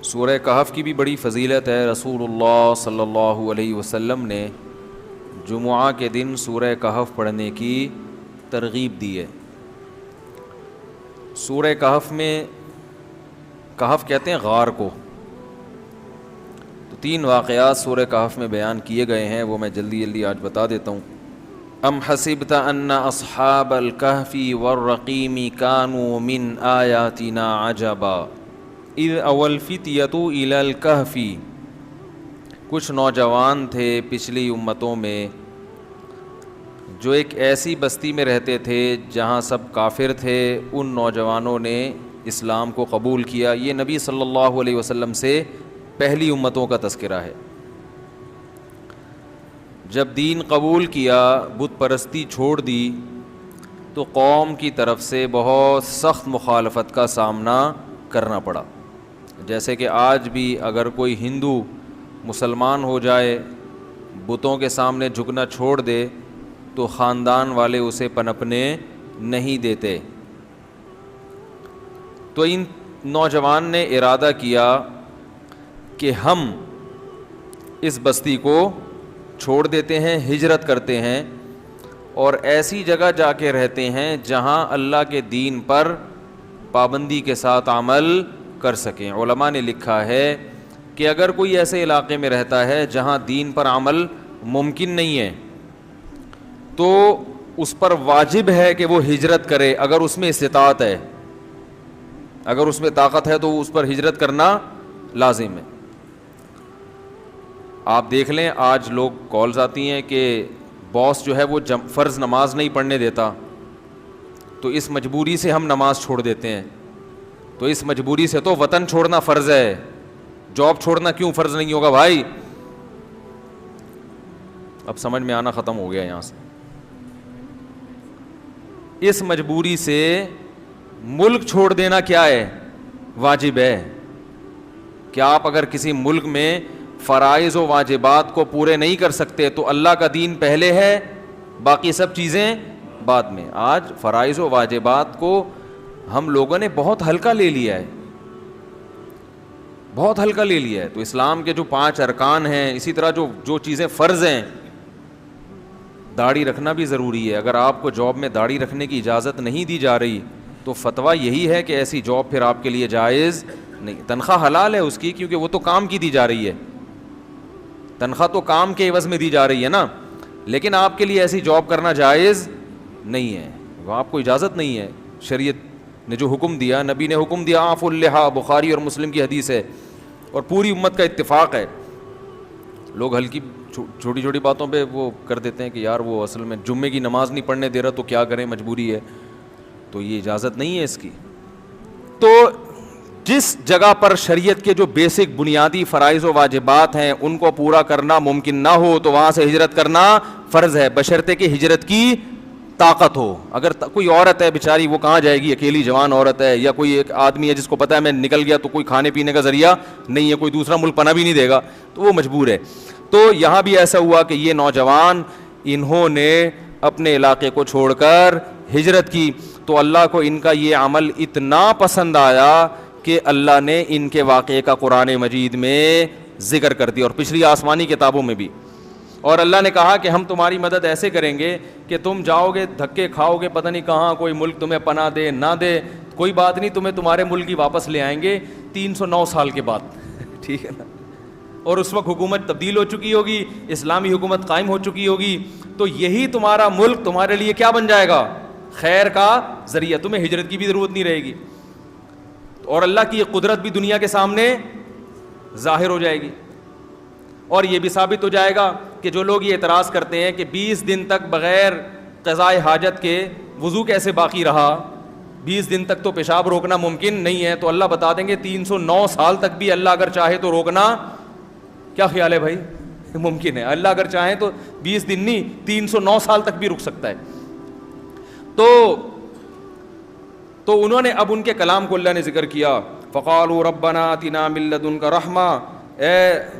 سورہ کہف کی بھی بڑی فضیلت ہے. رسول اللہ صلی اللہ علیہ وسلم نے جمعہ کے دن سورہ کہف پڑھنے کی ترغیب دی ہے. سورہ کہف میں، کہف کہتے ہیں غار کو، تو 3 واقعات سورہ کہف میں بیان کیے گئے ہیں، وہ میں جلدی آج بتا دیتا ہوں. ام حسبت ان اصحاب الکہف والرقیم کانوا من آیاتنا عجبا اذ اوى الفتیۃ الی الکہف. کچھ نوجوان تھے پچھلی امتوں میں جو ایک ایسی بستی میں رہتے تھے جہاں سب کافر تھے. ان نوجوانوں نے اسلام کو قبول کیا. یہ نبی صلی اللہ علیہ وسلم سے پہلی امتوں کا تذکرہ ہے. جب دین قبول کیا، بت پرستی چھوڑ دی، تو قوم کی طرف سے بہت سخت مخالفت کا سامنا کرنا پڑا. جیسے کہ آج بھی اگر کوئی ہندو مسلمان ہو جائے، بتوں کے سامنے جھکنا چھوڑ دے، تو خاندان والے اسے پنپنے نہیں دیتے. تو ان نوجوان نے ارادہ کیا کہ ہم اس بستی کو چھوڑ دیتے ہیں، ہجرت کرتے ہیں اور ایسی جگہ جا کے رہتے ہیں جہاں اللہ کے دین پر پابندی کے ساتھ عمل کر سکیں. علماء نے لکھا ہے کہ اگر کوئی ایسے علاقے میں رہتا ہے جہاں دین پر عمل ممکن نہیں ہے تو اس پر واجب ہے کہ وہ ہجرت کرے. اگر اس میں استطاعت ہے، اگر اس میں طاقت ہے تو اس پر ہجرت کرنا لازم ہے. آپ دیکھ لیں آج لوگ کالز آتی ہیں کہ باس جو ہے وہ فرض نماز نہیں پڑھنے دیتا، تو اس مجبوری سے ہم نماز چھوڑ دیتے ہیں. تو اس مجبوری سے تو وطن چھوڑنا فرض ہے، جاب چھوڑنا کیوں فرض نہیں ہوگا بھائی؟ اب سمجھ میں آنا ختم ہو گیا یہاں سے. اس مجبوری سے ملک چھوڑ دینا کیا ہے؟ واجب ہے. کہ آپ اگر کسی ملک میں فرائض و واجبات کو پورے نہیں کر سکتے تو اللہ کا دین پہلے ہے، باقی سب چیزیں بعد میں. آج فرائض و واجبات کو ہم لوگوں نے بہت ہلکا لے لیا ہے، بہت ہلکا لے لیا ہے. تو اسلام کے جو 5 ارکان ہیں، اسی طرح جو چیزیں فرض ہیں، داڑھی رکھنا بھی ضروری ہے. اگر آپ کو جاب میں داڑھی رکھنے کی اجازت نہیں دی جا رہی تو فتویٰ یہی ہے کہ ایسی جاب پھر آپ کے لیے جائز نہیں. تنخواہ حلال ہے اس کی، کیونکہ وہ تو کام کی دی جا رہی ہے، تنخواہ تو کام کے عوض میں دی جا رہی ہے نا. لیکن آپ کے لیے ایسی جاب کرنا جائز نہیں ہے، وہ آپ کو اجازت نہیں ہے. شریعت نے جو حکم دیا، نبی نے حکم دیا عاف اللحا، بخاری اور مسلم کی حدیث ہے اور پوری امت کا اتفاق ہے. لوگ ہلکی چھوٹی چھوٹی باتوں پہ وہ کر دیتے ہیں کہ یار وہ اصل میں جمعے کی نماز نہیں پڑھنے دے رہا تو کیا کریں، مجبوری ہے. تو یہ اجازت نہیں ہے اس کی. تو جس جگہ پر شریعت کے جو بیسک بنیادی فرائض و واجبات ہیں ان کو پورا کرنا ممکن نہ ہو تو وہاں سے ہجرت کرنا فرض ہے، بشرطے کہ ہجرت کی طاقت ہو. اگر کوئی عورت ہے بیچاری، وہ کہاں جائے گی؟ اکیلی جوان عورت ہے، یا کوئی ایک آدمی ہے جس کو پتہ ہے میں نکل گیا تو کوئی کھانے پینے کا ذریعہ نہیں ہے، کوئی دوسرا ملک پناہ بھی نہیں دے گا، تو وہ مجبور ہے. تو یہاں بھی ایسا ہوا کہ یہ نوجوان انہوں نے اپنے علاقے کو چھوڑ کر ہجرت کی. تو اللہ کو ان کا یہ عمل اتنا پسند آیا کہ اللہ نے ان کے واقعے کا قرآن مجید میں ذکر کر دیا اور پچھلی آسمانی کتابوں میں بھی. اور اللہ نے کہا کہ ہم تمہاری مدد ایسے کریں گے کہ تم جاؤ گے، دھکے کھاؤ گے، پتہ نہیں کہاں کوئی ملک تمہیں پناہ دے نہ دے، کوئی بات نہیں، تمہیں تمہارے ملک ہی واپس لے آئیں گے 309 سال کے بعد. ٹھیک ہے نا؟ اور اس وقت حکومت تبدیل ہو چکی ہوگی، اسلامی حکومت قائم ہو چکی ہوگی. تو یہی تمہارا ملک تمہارے لیے کیا بن جائے گا؟ خیر کا ذریعہ. تمہیں ہجرت کی بھی ضرورت نہیں رہے گی اور اللہ کی یہ قدرت بھی دنیا کے سامنے ظاہر ہو جائے گی. اور یہ بھی ثابت ہو جائے گا کہ جو لوگ یہ اعتراض کرتے ہیں کہ 20 دن تک بغیر قضاء حاجت کے وضو کیسے باقی رہا، 20 دن تک تو پیشاب روکنا ممکن نہیں ہے، تو اللہ بتا دیں گے 309 سال تک بھی اللہ اگر چاہے تو روکنا، کیا خیال ہے بھائی؟ ممکن ہے. اللہ اگر چاہے تو 20 دن نہیں 309 سال تک بھی رک سکتا ہے. تو انہوں نے اب ان کے کلام کو اللہ نے ذکر کیا. فقالوا ربنا آتنا من لدنک رحمہ،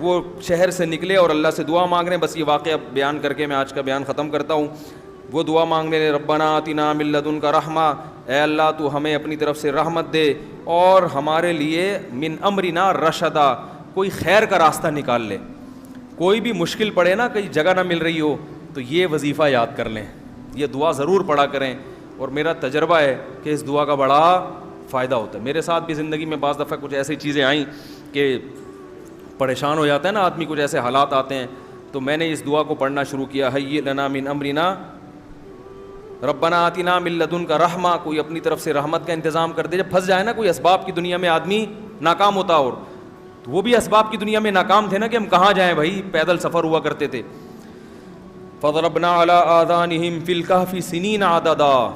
وہ شہر سے نکلے اور اللہ سے دعا مانگ رہے ہیں. بس یہ واقعہ بیان کر کے میں آج کا بیان ختم کرتا ہوں. وہ دعا مانگنے لگے ربنا آتنا من لدنک رحمہ، اے اللہ تو ہمیں اپنی طرف سے رحمت دے اور ہمارے لیے من امرنا رشدا، کوئی خیر کا راستہ نکال لے. کوئی بھی مشکل پڑے نا، کہیں جگہ نہ مل رہی ہو، تو یہ وظیفہ یاد کر لیں، یہ دعا ضرور پڑھا کریں. اور میرا تجربہ ہے کہ اس دعا کا بڑا فائدہ ہوتا ہے. میرے ساتھ بھی زندگی میں بعض دفعہ کچھ ایسی چیزیں آئیں کہ پریشان ہو جاتا ہے نا آدمی، کچھ ایسے حالات آتے ہیں، تو میں نے اس دعا کو پڑھنا شروع کیا، ہیئ لنا من امرنا ربنا آتنا من لدنک رحمہ. کوئی اپنی طرف سے رحمت کا انتظام کر دے. جب پھنس جائے نا کوئی اسباب کی دنیا میں آدمی ناکام ہوتا، اور تو وہ بھی اسباب کی دنیا میں ناکام تھے نا کہ ہم کہاں جائیں بھائی، پیدل سفر ہوا کرتے تھے. فضربنا علی آذانہم فی الکہف سنین عددا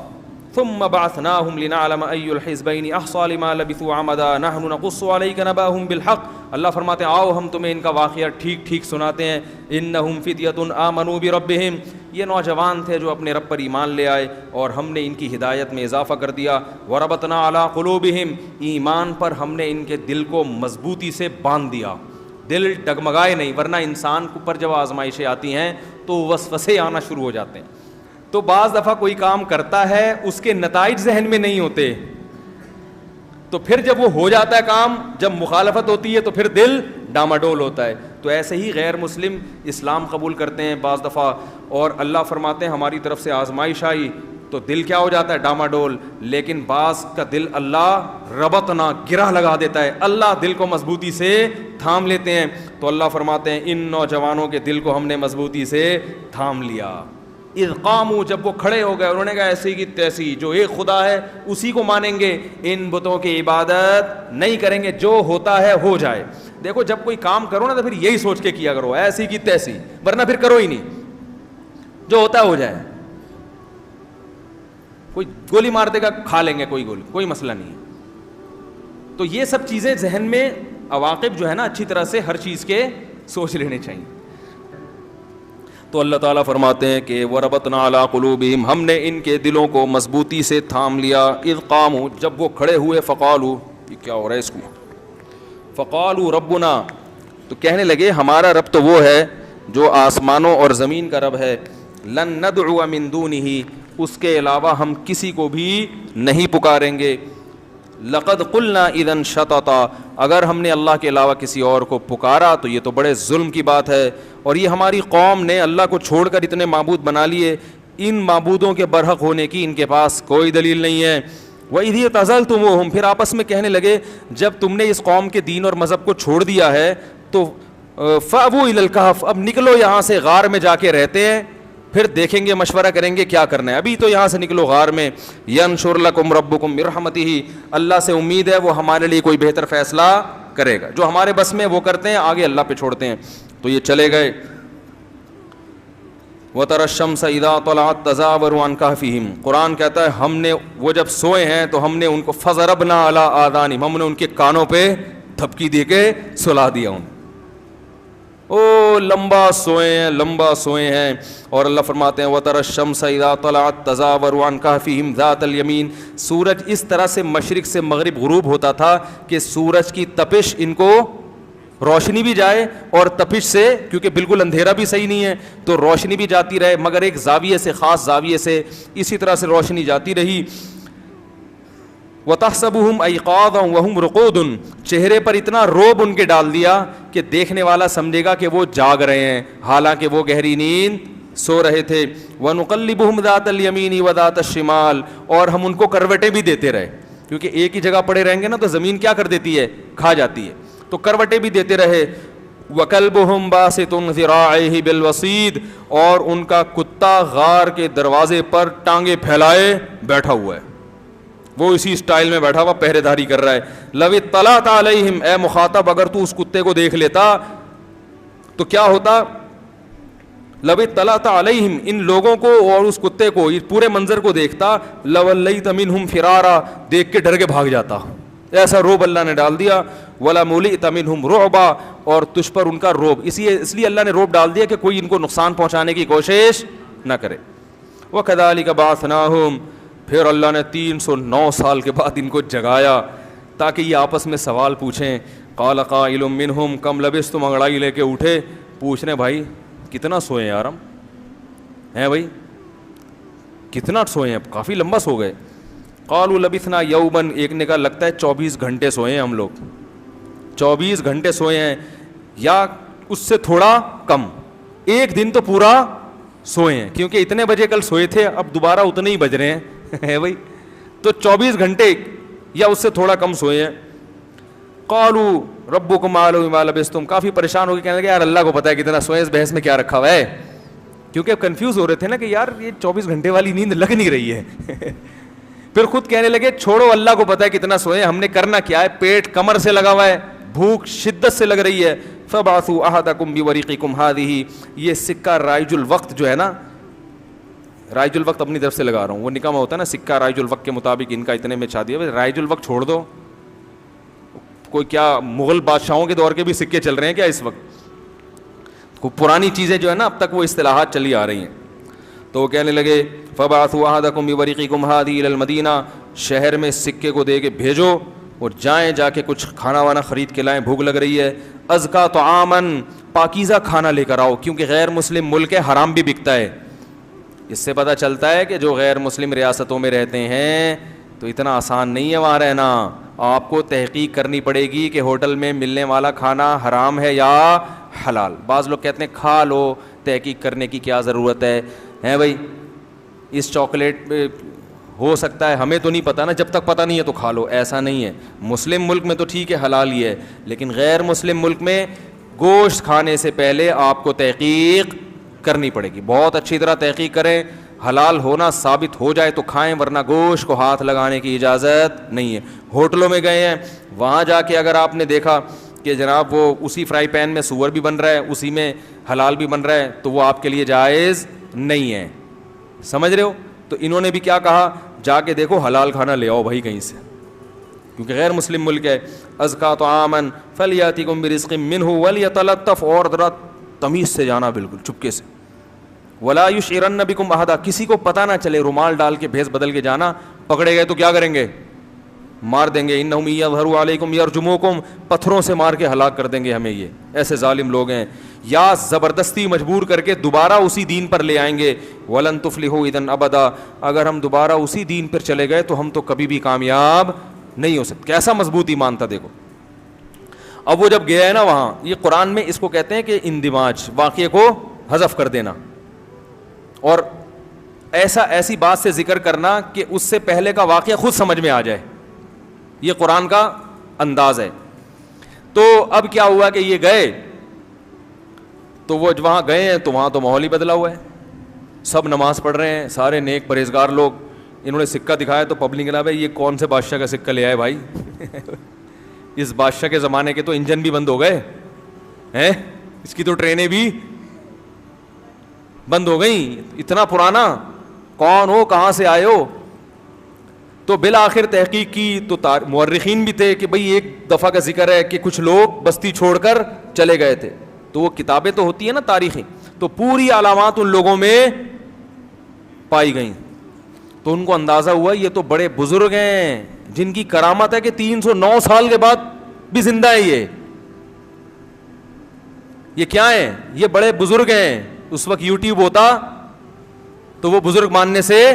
ثم بعثناہم لنعلم ای الحزبین احصی لما لبثوا عمدا نحن نقص علیک نبأہم بالحق. اللہ فرماتے ہیں آؤ ہم تمہیں ان کا واقعہ ٹھیک ٹھیک سناتے ہیں. انہم فدیۃ آمنوا بربہم، یہ نوجوان تھے جو اپنے رب پر ایمان لے آئے اور ہم نے ان کی ہدایت میں اضافہ کر دیا. وربطنا علی قلوبہم، ایمان پر ہم نے ان کے دل کو مضبوطی سے باندھ دیا، دل ڈگمگائے نہیں. ورنہ انسان کو پر جب آزمائشیں آتی ہیں تو وسوسے آنا شروع ہو جاتے ہیں. تو بعض دفعہ کوئی کام کرتا ہے اس کے نتائج ذہن میں نہیں ہوتے، تو پھر جب وہ ہو جاتا ہے کام، جب مخالفت ہوتی ہے تو پھر دل ڈاماڈول ہوتا ہے. تو ایسے ہی غیر مسلم اسلام قبول کرتے ہیں بعض دفعہ، اور اللہ فرماتے ہیں ہماری طرف سے آزمائش آئی تو دل کیا ہو جاتا ہے، ڈاماڈول. لیکن بعض کا دل اللہ ربطنا، گرہ لگا دیتا ہے، اللہ دل کو مضبوطی سے تھام لیتے ہیں. تو اللہ فرماتے ہیں ان نوجوانوں کے دل کو ہم نے مضبوطی سے تھام لیا. اذ قاموا، جب وہ کھڑے ہو گئے، انہوں نے کہا ایسی کی تیسی، جو ایک خدا ہے اسی کو مانیں گے، ان بتوں کی عبادت نہیں کریں گے، جو ہوتا ہے ہو جائے. دیکھو جب کوئی کام کرو نا تو پھر یہی سوچ کے کیا کرو، ایسی کی تیسی، ورنہ پھر کرو ہی نہیں، جو ہوتا ہے ہو جائے. کوئی گولی مار دے گا، کھا لیں گے کوئی گولی، کوئی مسئلہ نہیں. تو یہ سب چیزیں ذہن میں عواقب جو ہے نا اچھی طرح سے ہر چیز کے سوچ لینے چاہیے. تو اللہ تعالیٰ فرماتے ہیں کہ وَرَبَطْنَا عَلَىٰ قُلُوبِهِمْ، ہم نے ان کے دلوں کو مضبوطی سے تھام لیا. اذ قاموا، جب وہ کھڑے ہوئے، فقالوا، یہ کیا ہو رہا ہے اس کو، فقالوا ربنا، تو کہنے لگے ہمارا رب تو وہ ہے جو آسمانوں اور زمین کا رب ہے. لن ندعو من دونہ، اس کے علاوہ ہم کسی کو بھی نہیں پکاریں گے. لقد قلنا اذا شططا، اگر ہم نے اللہ کے علاوہ کسی اور کو پکارا تو یہ تو بڑے ظلم کی بات ہے. اور یہ ہماری قوم نے اللہ کو چھوڑ کر اتنے معبود بنا لیے، ان معبودوں کے برحق ہونے کی ان کے پاس کوئی دلیل نہیں ہے. وَإِذْ اعْتَزَلْتُمُوهُمْ، پھر آپس میں کہنے لگے جب تم نے اس قوم کے دین اور مذہب کو چھوڑ دیا ہے تو فَأْوُوا إِلَى الْكَهْفِ، اب نکلو یہاں سے، غار میں جا کے رہتے ہیں، پھر دیکھیں گے، مشورہ کریں گے کیا کرنا ہے. ابھی تو یہاں سے نکلو غار میں. يَنْشُرْ لَكُمْ رَبُّكُمْ بِرَحْمَتِهِ، اللہ سے امید ہے وہ ہمارے لیے کوئی بہتر فیصلہ کرے گا. جو ہمارے بس میں وہ کرتے ہیں، آگے اللہ پہ چھوڑتے ہیں. تو یہ چلے گئے. وَتَرَى الشَّمْسَ إِذَا طَلَعَتْ تَزَاوَرُ عَنْ كَهْفِهِمْ، قرآن کہتا ہے ہم نے وہ جب سوئے ہیں تو ہم نے ان کو فَضَرَبْنَا عَلَىٰ آذَانِهِمْ، ہم نے ان کے کانوں پہ تھپکی دے کے سلا دیا. لمبا سوئے ہیں، لمبا سوئے ہیں. اور اللہ فرماتے ہیں وَتَرَى الشَّمْسَ إِذَا طَلَعَتْ تَزَاوَرُ عَنْ كَهْفِهِمْ ذَاتَ الْيَمِينِ، سورج اس طرح سے مشرق سے مغرب غروب ہوتا تھا کہ سورج کی تپش ان کو روشنی بھی جائے اور تپش سے، کیونکہ بالکل اندھیرا بھی صحیح نہیں ہے تو روشنی بھی جاتی رہے، مگر ایک زاویے سے، خاص زاویے سے اسی طرح سے روشنی جاتی رہی. وَتَحْسَبُهُمْ أَيْقَاظًا وَهُمْ رُقُودٌ، چہرے پر اتنا روب ان کے ڈال دیا کہ دیکھنے والا سمجھے گا کہ وہ جاگ رہے ہیں، حالانکہ وہ گہری نیند سو رہے تھے. وَنُقَلِّبُهُمْ ذَاتَ الْيَمِينِ وَذَاتَ الشِّمَالِ، اور ہم ان کو کروٹیں بھی دیتے رہے، کیونکہ ایک ہی جگہ پڑے رہیں گے نا تو زمین کیا کر دیتی ہے، کھا جاتی ہے، تو کروٹیں بھی دیتے رہے. وَكَلْبُهُمْ بَاسِطٌ ذِرَاعِهِ بِالْوَصِيدِ، اور ان کا کتا غار کے دروازے پر ٹانگیں پھیلائے بیٹھا ہوا ہے، وہ اسی سٹائل میں بیٹھا ہوا پہرے داری کر رہا ہے. لَوِ اطَّلَعْتَ عَلَيْهِمْ، اے مخاطب اگر تو اس کتے کو دیکھ لیتا تو کیا ہوتا. لَوِ اطَّلَعْتَ عَلَيْهِمْ، ان لوگوں کو اور اس کتے کو، اس پورے منظر کو دیکھتا، لَوَلَّيْتَ مِنْهُمْ فِرَارًا، دیکھ کے ڈر کے بھاگ جاتا. ایسا روب اللہ نے ڈال دیا. وَلَمُلِئْتَ مِنْهُمْ رُعْبًا، اور تجھ پر ان کا روب، اس لیے اللہ نے روب ڈال دیا کہ کوئی ان کو نقصان پہنچانے کی کوشش نہ کرے. وَكَذَلِكَ بَعَثْنَاهُمْ، پھر اللہ نے 309 سال کے بعد ان کو جگایا تاکہ یہ آپس میں سوال پوچھیں. قَالَ قَائِلٌ مِّنْهُمْ كَمْ لَبِثْتُمْ، انگڑائی لے کے اٹھے، پوچھ رہے بھائی کتنا سوئے یار ہم ہیں بھائی، کتنا سوئے ہیں؟ کافی لمبا سو گئے. قالوا لبثنا یوما, ایک نے کہا لگتا ہے 24 گھنٹے سوئے ہیں ہم لوگ, 24 گھنٹے سوئے ہیں یا اس سے تھوڑا کم, ایک دن تو پورا سوئے ہیں, کیونکہ اتنے بجے کل سوئے تھے, اب دوبارہ اتنے ہی بج رہے ہیں ہے بھائی, تو 24 گھنٹے یا اس سے تھوڑا کم سوئے ہیں. قالوا ربکم اعلم بما لبثتم, کافی پریشان ہو کے کہنے لگے یار اللہ کو پتہ ہے کتنا سوئے, اس بحث میں کیا رکھا ہوا ہے, کیونکہ کنفیوز ہو رہے تھے نا کہ یار یہ 24 گھنٹے والی نیند لگ نہیں رہی ہے. پھر خود کہنے لگے چھوڑو اللہ کو پتہ ہے کتنا سوئے, ہم نے کرنا کیا ہے, پیٹ کمر سے لگا ہوا ہے, بھوک شدت سے لگ رہی ہے. فبعثوا احدکم بورقکم هذه, یہ سکہ رائج الوقت جو ہے نا, رائج الوقت اپنی طرف سے لگا رہا ہوں, وہ نکاح میں ہوتا ہے نا سکہ رائج الوقت کے مطابق ان کا اتنے میں چھا دیا, رائج الوقت چھوڑ دو, کوئی کیا مغل بادشاہوں کے دور کے بھی سکے چل رہے ہیں کیا اس وقت, پرانی چیزیں جو ہے نا اب تک وہ اصطلاحات چلی آ رہی ہیں. تو وہ کہنے لگے فبعثوا احدکم بورقکم هذه الى المدینہ, شہر میں سکے کو دے کے بھیجو اور جائیں جا کے کچھ کھانا وانا خرید کے لائیں, بھوک لگ رہی ہے. ازکا طعاما, پاکیزہ کھانا لے کر آؤ, کیونکہ غیر مسلم ملک ہے, حرام بھی بکتا ہے. اس سے پتہ چلتا ہے کہ جو غیر مسلم ریاستوں میں رہتے ہیں تو اتنا آسان نہیں ہے وہاں رہنا, آپ کو تحقیق کرنی پڑے گی کہ ہوٹل میں ملنے والا کھانا حرام ہے یا حلال. بعض لوگ کہتے ہیں کھا لو, تحقیق کرنے کی کیا ضرورت ہے بھائی, اس چاکلیٹ ہو سکتا ہے, ہمیں تو نہیں پتہ نا, جب تک پتہ نہیں ہے تو کھا لو, ایسا نہیں ہے. مسلم ملک میں تو ٹھیک ہے حلال ہی ہے, لیکن غیر مسلم ملک میں گوشت کھانے سے پہلے آپ کو تحقیق کرنی پڑے گی, بہت اچھی طرح تحقیق کریں, حلال ہونا ثابت ہو جائے تو کھائیں, ورنہ گوشت کو ہاتھ لگانے کی اجازت نہیں ہے. ہوٹلوں میں گئے ہیں, وہاں جا کے اگر آپ نے دیکھا کہ جناب وہ اسی فرائی پین میں سور بھی بن رہا ہے, اسی میں حلال بھی بن رہا ہے, تو وہ آپ کے لیے جائز نہیں ہے. سمجھ رہے ہو؟ تو انہوں نے بھی کیا کہا, جا کے دیکھو حلال کھانا لے آؤ بھائی کہیں سے, کیونکہ غیر مسلم ملک ہے. ازکا طعاما فلیاتکم برزق منہ ولیتلطف, اور ذرا تمیز سے جانا, بالکل چپکے سے. ولا یشعرن بکم احدا, کسی کو پتہ نہ چلے, رومال ڈال کے بھیس بدل کے جانا, پکڑے گئے تو کیا کریں گے, مار دیں گے. انہم یظہروا علیکم یرجموکم, پتھروں سے مار کے ہلاک کر دیں گے ہمیں, یہ ایسے ظالم لوگ ہیں. یا زبردستی مجبور کر کے دوبارہ اسی دین پر لے آئیں گے. ولن تفلحوا اذا ابدا, اگر ہم دوبارہ اسی دین پر چلے گئے تو ہم تو کبھی بھی کامیاب نہیں ہو سکتے. کیسا مضبوط ایمان تھا دیکھو. اب وہ جب گیا ہے نا وہاں, یہ قرآن میں اس کو کہتے ہیں کہ اندماج, واقعے کو حذف کر دینا, اور ایسی بات سے ذکر کرنا کہ اس سے پہلے کا واقعہ خود سمجھ میں آ جائے, یہ قرآن کا انداز ہے. تو اب کیا ہوا کہ یہ گئے, تو وہ وہاں گئے ہیں تو وہاں تو ماحول ہی بدلا ہوا ہے, سب نماز پڑھ رہے ہیں, سارے نیک پرہیزگار لوگ. انہوں نے سکہ دکھایا تو پبلک نے کہا بھائی یہ کون سے بادشاہ کا سکہ لے آئے بھائی, اس بادشاہ کے زمانے کے تو انجن بھی بند ہو گئے ہیں, اس کی تو ٹرینیں بھی بند ہو گئیں, اتنا پرانا, کون ہو, کہاں سے آئے ہو. تو بالآخر تحقیق کی تو مورخین بھی تھے کہ بھئی ایک دفعہ کا ذکر ہے کہ کچھ لوگ بستی چھوڑ کر چلے گئے تھے, تو وہ کتابیں تو ہوتی ہیں نا تاریخی, تو پوری علامات ان لوگوں میں پائی گئیں. تو ان کو اندازہ ہوا یہ تو بڑے بزرگ ہیں جن کی کرامت ہے کہ 309 سال کے بعد بھی زندہ ہے. یہ کیا ہیں, یہ بڑے بزرگ ہیں. اس وقت یوٹیوب ہوتا تو وہ بزرگ ماننے سے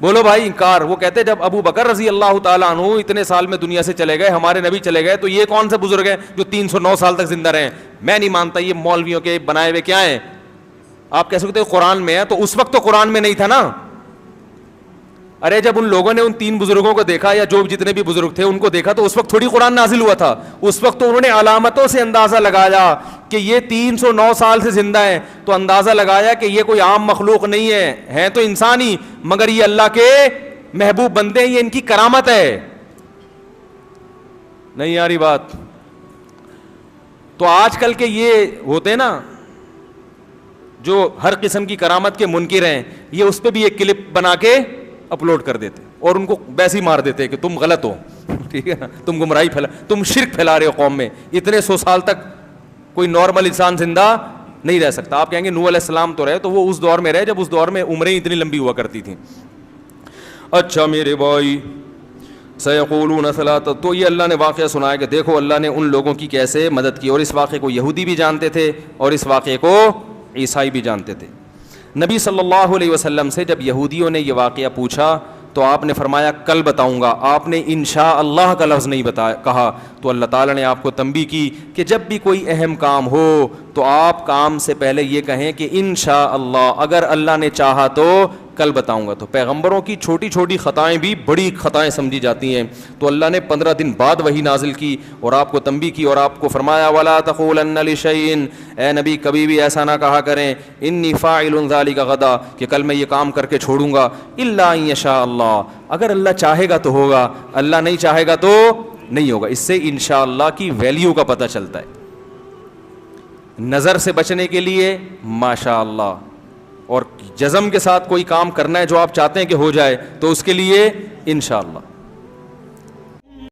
بولو بھائی انکار. وہ کہتے جب ابو بکر رضی اللہ تعالیٰ عنہ اتنے سال میں دنیا سے چلے گئے, ہمارے نبی چلے گئے, تو یہ کون سے بزرگ ہیں جو 309 سال تک زندہ رہے. میں نہیں مانتا, یہ مولویوں کے بنائے ہوئے کیا ہیں. آپ کہہ سکتے ہو قرآن میں ہے, تو اس وقت تو قرآن میں نہیں تھا نا. ارے جب ان لوگوں نے ان 3 بزرگوں کو دیکھا, یا جو جتنے بھی بزرگ تھے ان کو دیکھا, تو اس وقت تھوڑی قرآن نازل ہوا تھا. اس وقت تو انہوں نے علامتوں سے اندازہ لگایا کہ یہ 309 سال سے زندہ ہیں, تو اندازہ لگایا کہ یہ کوئی عام مخلوق نہیں ہے, ہیں تو انسان ہی, مگر یہ اللہ کے محبوب بندے ہیں, یہ ان کی کرامت ہے. نہیں آ رہی بات؟ تو آج کل کے یہ ہوتے ہیں نا جو ہر قسم کی کرامت کے منکر ہیں, یہ اس پہ بھی ایک کلپ بنا کے اپلوڈ کر دیتے اور ان کو ویسے ہی مار دیتے کہ تم غلط ہو, ٹھیک ہے نا, تم گمراہی تم شرک پھیلا رہے ہو قوم میں. اتنے 100 سال تک کوئی نارمل انسان زندہ نہیں رہ سکتا. آپ کہیں گے نوح علیہ السلام تو رہے, تو وہ اس دور میں رہے جب اس دور میں عمریں اتنی لمبی ہوا کرتی تھیں. اچھا میرے بھائی, سیقولون ثلاثہ, تو یہ اللہ نے واقعہ سنایا کہ دیکھو اللہ نے ان لوگوں کی کیسے مدد کی, اور اس واقعے کو یہودی بھی جانتے تھے اور اس واقعے کو عیسائی بھی جانتے تھے. نبی صلی اللہ علیہ وسلم سے جب یہودیوں نے یہ واقعہ پوچھا تو آپ نے فرمایا کل بتاؤں گا. آپ نے انشاء اللہ کا لفظ نہیں کہا. تو اللہ تعالیٰ نے آپ کو تنبیہ کی کہ جب بھی کوئی اہم کام ہو تو آپ کام سے پہلے یہ کہیں کہ انشاء اللہ، اگر اللہ نے چاہا تو کل بتاؤں گا. تو پیغمبروں کی چھوٹی چھوٹی خطائیں بھی بڑی خطائیں سمجھی جاتی ہیں. تو اللہ نے 15 دن بعد وحی نازل کی اور آپ کو تنبیہ کی اور آپ کو فرمایا وَلَا تَقُولَنَّ لِشَيْءٍ، اے نبی کبھی بھی ایسا نہ کہا کریں انی فاعل ذلک غدا، کہ کل میں یہ کام کر کے چھوڑوں گا، الا ان یشاء اللہ، اگر اللہ چاہے گا تو ہوگا، اللہ نہیں چاہے گا تو نہیں ہوگا. اس سے انشاءاللہ کی ویلیو کا پتہ چلتا ہے. نظر سے بچنے کے لیے ماشاء اللہ، اور جزم کے ساتھ کوئی کام کرنا ہے جو آپ چاہتے ہیں کہ ہو جائے تو اس کے لیے انشاءاللہ.